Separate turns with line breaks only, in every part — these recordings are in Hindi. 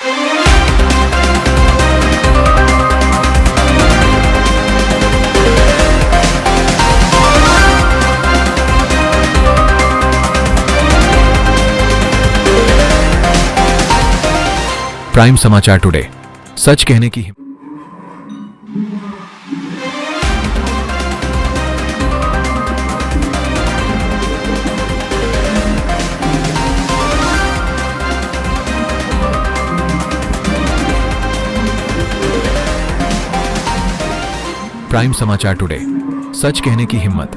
प्राइम समाचार टुडे, सच कहने की प्राइम समाचार टुडे, सच कहने की हिम्मत।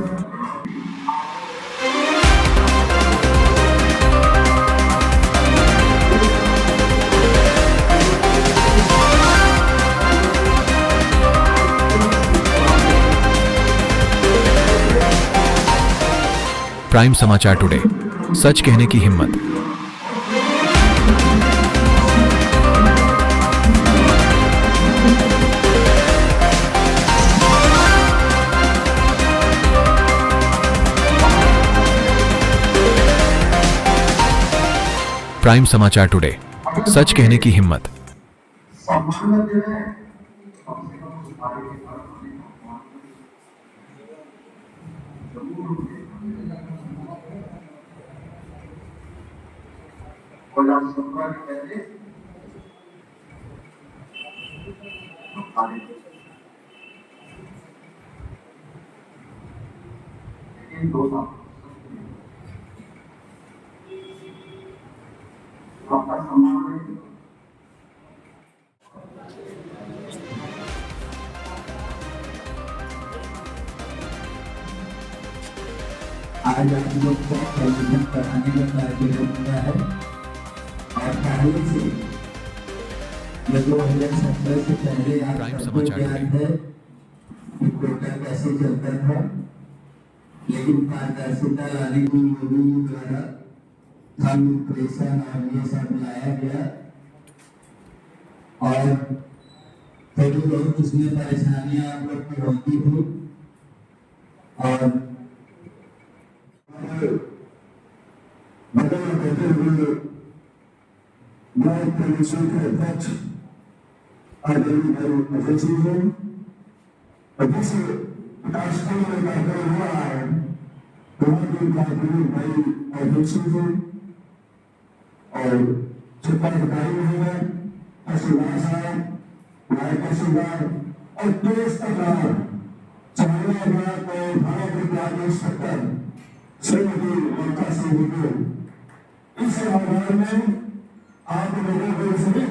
प्राइम समाचार टुडे, सच कहने की हिम्मत। प्राइम समाचार टुडे, सच कहने की हिम्मत।
आज आप लोग को टेलीविजन कराने का कार्यक्रम किया है और पहले से ये 2017 से पहले आप सबको ज्ञान है कि कोटा कैसे चलता था, लेकिन पारदर्शिता लाने की योजना द्वारा धन प्रेषण और ये सब लाया गया और थोड़ी बहुत उसमें परेशानियां आप लोग को होती थी और बताना कहते हुए मैं कमीशन के अध्यक्ष आदरणीय भाई अजय सिंह हूँ। जिस कार्यक्रम में कार्यक्रम हुआ है वहाँ आदरणीय भाई अजय सिंह हूँ और क्षेत्राधिकारी हुए अशिवार साहब नायक सिंगार और देश का चाइना को भारत के आदेश तक श्रीमती ममता सिंह को इस आधार में आप लोगों को सभी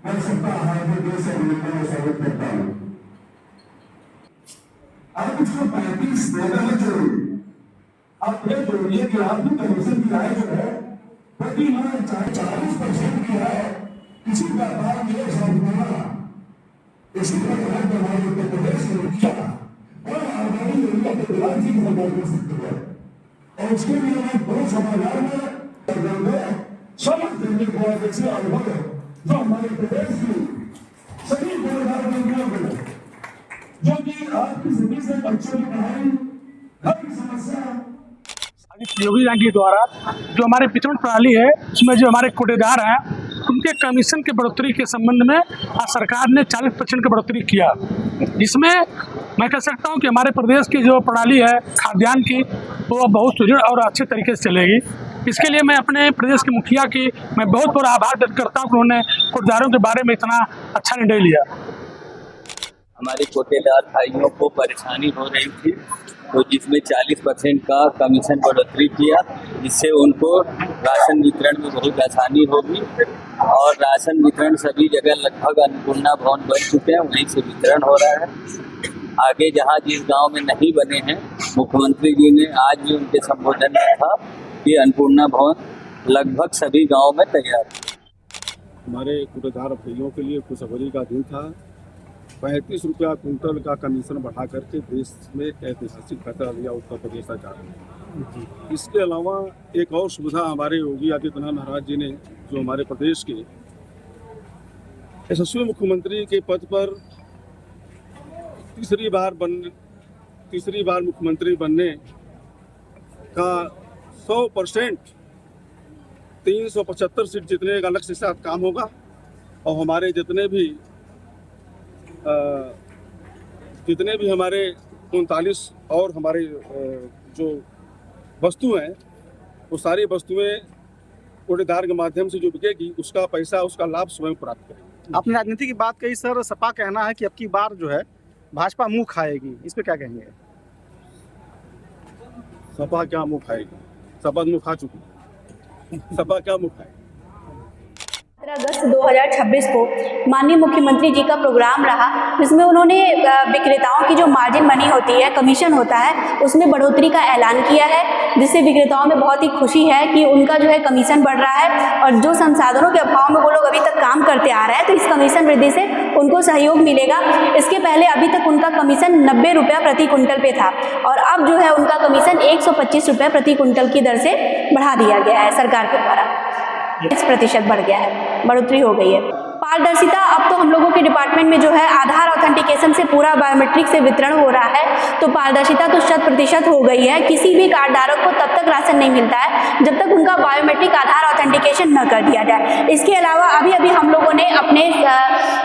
मैं सबका हार्दिक दिल से अभिनंदन स्वागत करता हूँ। अब इसको 35 देना है जरूरी। आप ये जोड़िए कि आप भी कमीशन की आय जो है प्रति माह 40% की है किसी व्यापार के संभावना इसी प्रकार हमारे उत्तर प्रदेश में किया और आगामी दुनिया के प्रधान जी को कर सकते हैं और उसके लिए मैं बहुत समाधान में समझ देने को ऐसे अनुभव है जो हमारे प्रदेश की सभी परिवार को जो कि आपकी जिंदगी से बच्चों की पढ़ाई हर समस्या
योगी जी के द्वारा जो हमारे वितरण प्रणाली है उसमें जो हमारे कोटेदार हैं उनके कमीशन की बढ़ोतरी के संबंध में आज सरकार ने 40% की बढ़ोतरी किया, जिसमें मैं कह सकता हूं कि हमारे प्रदेश की जो प्रणाली है खाद्यान्न की वो बहुत सुदृढ़ और अच्छे तरीके से चलेगी। इसके लिए मैं अपने प्रदेश के मुखिया की मैं बहुत बहुत आभार व्यक्त करता हूँ कि उन्होंने कोटेदारों के बारे में इतना अच्छा निर्णय लिया।
हमारे कोटेदार भाइयों को परेशानी हो रही थी तो जिसमें 40% का कमीशन बढ़ोतरी किया, जिससे उनको राशन वितरण में बहुत आसानी होगी और राशन वितरण सभी जगह लगभग अन्नपूर्णा भवन बन चुके हैं, वहीं से वितरण हो रहा है। आगे जहां जिस गांव में नहीं बने हैं, मुख्यमंत्री जी ने आज भी उनके संबोधन में था कि अन्नपूर्णा भवन लगभग सभी गाँव में तैयार है।
हमारे कोटेदार भाइयों के लिए खुशखबरी का दिन था। 35 रुपया कुंटल का कमीशन बढ़ा करके देश में ऐतिहासिक फैसला लिया उत्तर प्रदेश सरकार ने। इसके अलावा एक और सुविधा हमारे योगी आदित्यनाथ महाराज जी ने, जो हमारे प्रदेश के यशस्वी मुख्यमंत्री के पद पर तीसरी बार मुख्यमंत्री बनने का 100% 375 सीट जीतने का लक्ष्य के साथ काम होगा और हमारे जितने भी हमारे 39 और हमारे जो वस्तु हैं, वो सारी वस्तुएं कोटेदार के माध्यम से जो बिकेगी उसका पैसा, उसका लाभ स्वयं प्राप्त करेंगे।
आपने राजनीति की बात कही सर, सपा कहना है कि अब की बार जो है भाजपा मुंह खाएगी, इस पे क्या कहेंगे?
सपा क्या मुंह खाएगी? सपा मुंह खा चुकी। सपा क्या मुंह खाएगी?
15 अगस्त 2026 को माननीय मुख्यमंत्री जी का प्रोग्राम रहा, जिसमें उन्होंने विक्रेताओं की जो मार्जिन मनी होती है, कमीशन होता है, उसमें बढ़ोतरी का ऐलान किया है, जिससे विक्रेताओं में बहुत ही खुशी है कि उनका जो है कमीशन बढ़ रहा है और जो संसाधनों के अभाव में वो लोग अभी तक काम करते आ रहे हैं, तो इस कमीशन वृद्धि से उनको सहयोग मिलेगा। इसके पहले अभी तक उनका कमीशन 90 रुपया प्रति कुंटल पे था और अब जो है उनका कमीशन 125 रुपये प्रति कुंटल की दर से बढ़ा दिया गया है सरकार के द्वारा। 20% बढ़ गया है, बढ़ोतरी हो गई है। पारदर्शिता अब तो हम लोगों के डिपार्टमेंट में जो है आधार ऑथेंटिकेशन से पूरा बायोमेट्रिक से वितरण हो रहा है, तो पारदर्शिता तो 100% हो गई है। किसी भी कार्ड धारक को तब तक राशन नहीं मिलता है जब तक उनका बायोमेट्रिक आधार ऑथेंटिकेशन न कर दिया जाए। इसके अलावा अभी हम लोगों ने अपने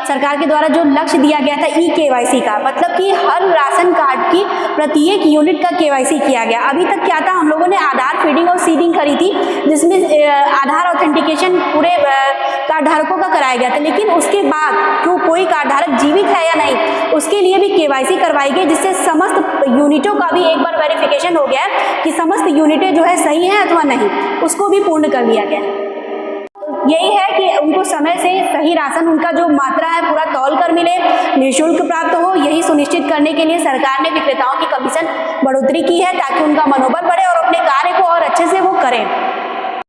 सरकार के द्वारा जो लक्ष्य दिया गया था ई-KYC का, मतलब कि हर राशन कार्ड की प्रत्येक यूनिट का KYC किया गया। अभी तक क्या था, हम लोगों ने आधार फीडिंग और सीडिंग करी थी, जिसमें आधार ऑथेंटिकेशन पूरे कार्ड धारकों का कराया गया था, लेकिन उसके बाद क्यों कोई कार्ड धारक जीवित है या नहीं, उसके लिए भी KYC करवाई गई, जिससे समस्त यूनिटों का भी एक बार वेरिफिकेशन हो गया कि समस्त यूनिटें जो है सही हैं अथवा नहीं, उसको भी पूर्ण कर लिया गया। यही है कि उनको समय से सही राशन, उनका जो मात्रा है पूरा तौल कर मिले, निःशुल्क प्राप्त हो, यही सुनिश्चित करने के लिए सरकार ने विक्रेताओं की कमीशन बढ़ोतरी की है, ताकि उनका मनोबल बढ़े और अपने कार्य को और अच्छे से वो करें।